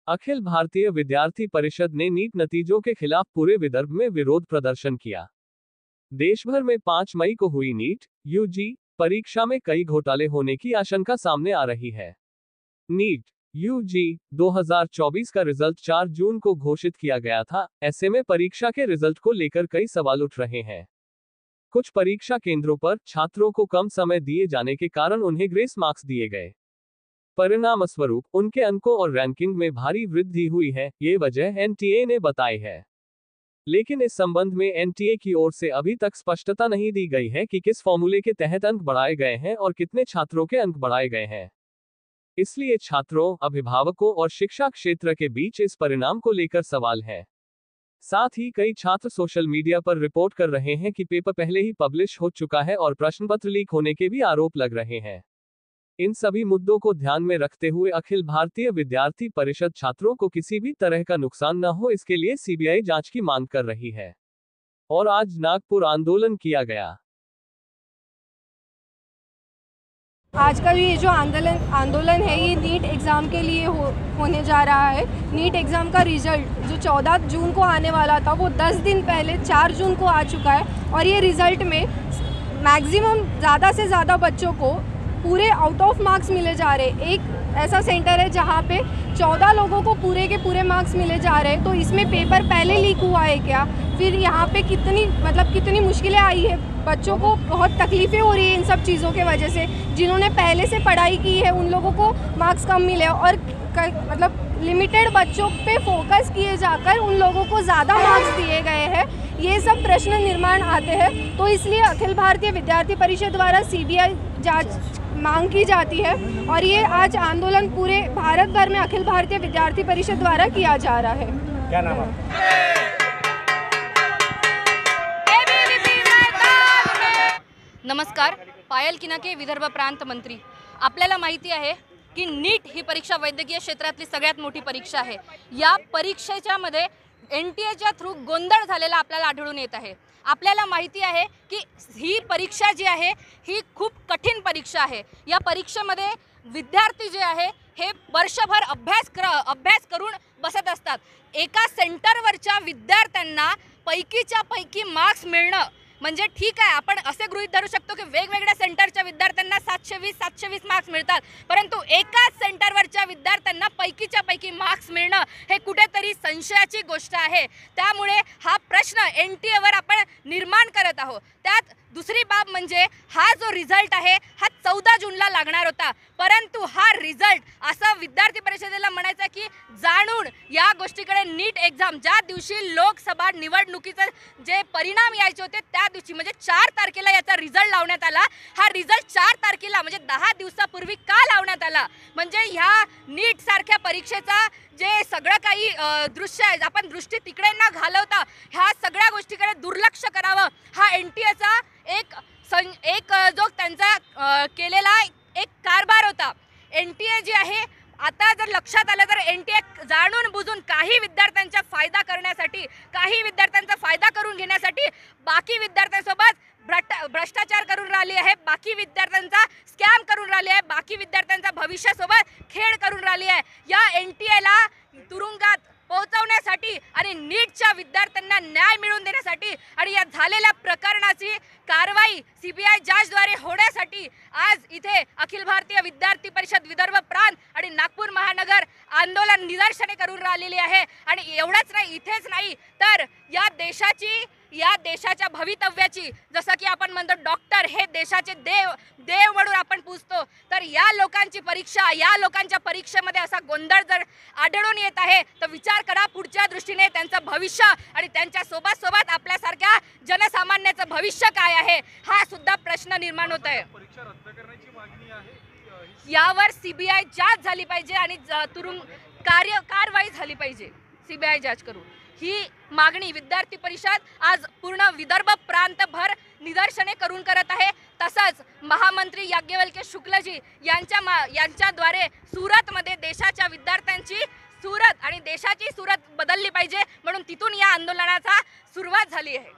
अखिल भारतीय विद्यार्थी परिषद ने नीट नतीजों के खिलाफ पूरे विदर्भ में विरोध प्रदर्शन किया। देश भर में 5 मई को हुई नीट यूजी परीक्षा में कई घोटाले होने की आशंका सामने आ रही है। नीट यूजी 2024 का रिजल्ट 4 जून को घोषित किया गया था। ऐसे में परीक्षा के रिजल्ट को लेकर कई सवाल उठ रहे हैं। कुछ परीक्षा केंद्रों पर छात्रों को कम समय दिए जाने के कारण उन्हें ग्रेस मार्क्स दिए गए। परिणाम स्वरूप उनके अंकों और रैंकिंग में भारी वृद्धि हुई है, ये वजह एनटीए ने बताई है। लेकिन इस संबंध में एनटीए की ओर से अभी तक स्पष्टता नहीं दी गई है कि किस फॉर्मूले के तहत अंक बढ़ाए गए हैं और कितने छात्रों के अंक बढ़ाए गए हैं। इसलिए छात्रों, अभिभावकों और शिक्षा क्षेत्र के बीच इस परिणाम को लेकर सवाल है। साथ ही कई छात्र सोशल मीडिया पर रिपोर्ट कर रहे हैं कि पेपर पहले ही पब्लिश हो चुका है और प्रश्न पत्र लीक होने के भी आरोप लग रहे हैं। इन सभी मुद्दों को ध्यान में रखते हुए अखिल भारतीय विद्यार्थी परिषद छात्रों को किसी भी तरह का नुकसान न हो, इसके लिए सीबीआई जांच की मांग कर रही है और आज नागपुर आंदोलन किया गया। आज का ये जो आंदोलन है ये नीट एग्ज़ाम के लिए होने जा रहा है। नीट एग्ज़ाम का रिज़ल्ट जो 14 जून को आने वाला था वो 10 दिन पहले 4 जून को आ चुका है और ये रिज़ल्ट में मैक्सिमम ज़्यादा से ज़्यादा बच्चों को पूरे आउट ऑफ मार्क्स मिले जा रहे। एक ऐसा सेंटर है जहाँ पे 14 लोगों को पूरे के पूरे मार्क्स मिले जा रहे हैं। तो इसमें पेपर पहले लीक हुआ है क्या, फिर यहाँ पे कितनी मुश्किलें आई है, बच्चों को बहुत तकलीफ़ें हो रही है इन सब चीज़ों के वजह से। जिन्होंने पहले से पढ़ाई की है उन लोगों को मार्क्स कम मिले और लिमिटेड बच्चों पे फोकस किए जाकर उन लोगों को ज़्यादा मार्क्स दिए गए हैं। ये सब प्रश्न निर्माण आते हैं। तो इसलिए अखिल भारतीय विद्यार्थी परिषद द्वारा सीबीआई जांच मांग की जाती है और ये आज आंदोलन पूरे भारत भर में अखिल भारतीय विद्यार्थी परिषद द्वारा किया जा रहा है। क्या नाम है? नमस्कार, पायल किनाके, विदर्भ प्रांत मंत्री। आपल्याला माहिती आहे की नीट ही परीक्षा वैद्यकीय क्षेत्रातली सगळ्यात मोठी परीक्षा आहे। या परीक्षेच्या मध्ये एनटीएच्या थ्रू गोंधळ झालेला आपल्याला आढळून येत आहे। आपल्याला माहिती आहे की ही परीक्षा जी आहे ही खूप कठीण परीक्षा आहे। या परीक्षेमध्ये विद्यार्थी जे आहे हे वर्षभर अभ्यास करून बसत असतात। एका सेंटरवरच्या विद्यार्थ्यांना पैकीच्या पैकी मार्क्स मिळणं म्हणजे ठीक आहे, आपण असे गृहीत धरू शकतो की वेगवेगळ्या सेंटरच्या विद्यार्थ्यांना 720 मार्क्स मिळतात, परंतु एकाच सेंटरवरच्या विद्यार्थ्यांना पैकीच्या पैकी मार्क्स मिळणं हे कुठेतरी संशयाची गोष्ट आहे। त्यामुळे हा प्रश्न एनटीएवर आपण निर्माण करत आहोत। त्यात दुसरी बाब म्हणजे हा जो रिझल्ट आहे हा 14 जूनला लागणार होता, परंतु हा रिझल्ट असा विद्यार्थी परिषदेला म्हणायचा की जाणून या गोष्टीकडे नीट एग्जाम ज्या दिवशी लोकसभा निवडणुकीचे जे परिणाम यायचे होते त्या दिवशी म्हणजे 4 तारखेला याचा रिझल्ट लावण्यात आला। हा रिझल्ट 4 तारखेला म्हणजे 10 दिवसापूर्वी का लावण्यात आला, म्हणजे ह्या नीट सारख्या परीक्षेचा जे सगळं काही दृश्य आहे आपण दृष्टी तिकडे न घालवता ह्या सगळ्या गोष्टीकडे दुर्लक्ष करावं, हा एनटीएचा एक जो त्यांचा केलेला एक कारभार होता। एनटीए जी आहे आता जर लक्षात आलं तर एनटीए जाणून बुजून काही विद्यार्थ्यांचा फायदा करण्यासाठी, काही विद्यार्थ्यांचा फायदा करून घेण्यासाठी बाकी विद्यार्थ्यांसोबत भ्रष्टाचार करून राहिली आहे, बाकी विद्यार्थ्यांचा स्कॅम करून राहिली आहे, बाकी विद्यार्थ्यांचा भविष्यासोबत खेळ करून राहिली आहे। या एनटीएला तुरुंगात पोहोचवण्यासाठी आणि नीटच्या विद्यार्थ्यांना न्याय मिळवून देण्यासाठी आणि या झालेल्या प्रकरणाची कारवाई सीबीआई जांचद्वारे होण्यासाठी आज इथे अखिल भारतीय विद्यार्थी परिषद विदर्भ प्रांत आणि नागपूर महानगर आंदोलन निदर्शने करून राहिलेली आहे। आणि एवढंच नाही, इथेच नाही तर या देशाच्या भवितव्याची, जसं की आपण म्हणतो डॉक्टर हे देशाचे देव म्हणून आपण पूजतो, तर या लोकांची परीक्षा, या लोकांच्या परीक्षेमध्ये असा गोंधळ जर आढळून येत आहे तर विचार करा पुढच्या दृष्टीने त्यांचं भविष्य आणि त्यांच्या सोबत आपल्यासारख्या जनसामान्याचं भविष्य काय आहे, हा सुद्धा प्रश्न निर्माण होत आहे। परीक्षा रद्द करण्याची मागणी यावर सीबीआय जांच झाली पाहिजे आणि तुरुंग कारवाई झाली पाहिजे सीबीआय जांच करून. ही मागणी विद्यार्थी परिषद आज पूर्ण विदर्भ प्रांतभर निदर्शने करून करत आहे. तसंच महामंत्री याज्ञवल्क्य शुक्लजी यांच्याद्वारे सुरतमध्ये देशाच्या विद्यार्थ्यांची सूरत आणि देशाची सूरत बदलली पाहिजे म्हणून तिथून या आंदोलनाचा सुरुवात झाली आहे.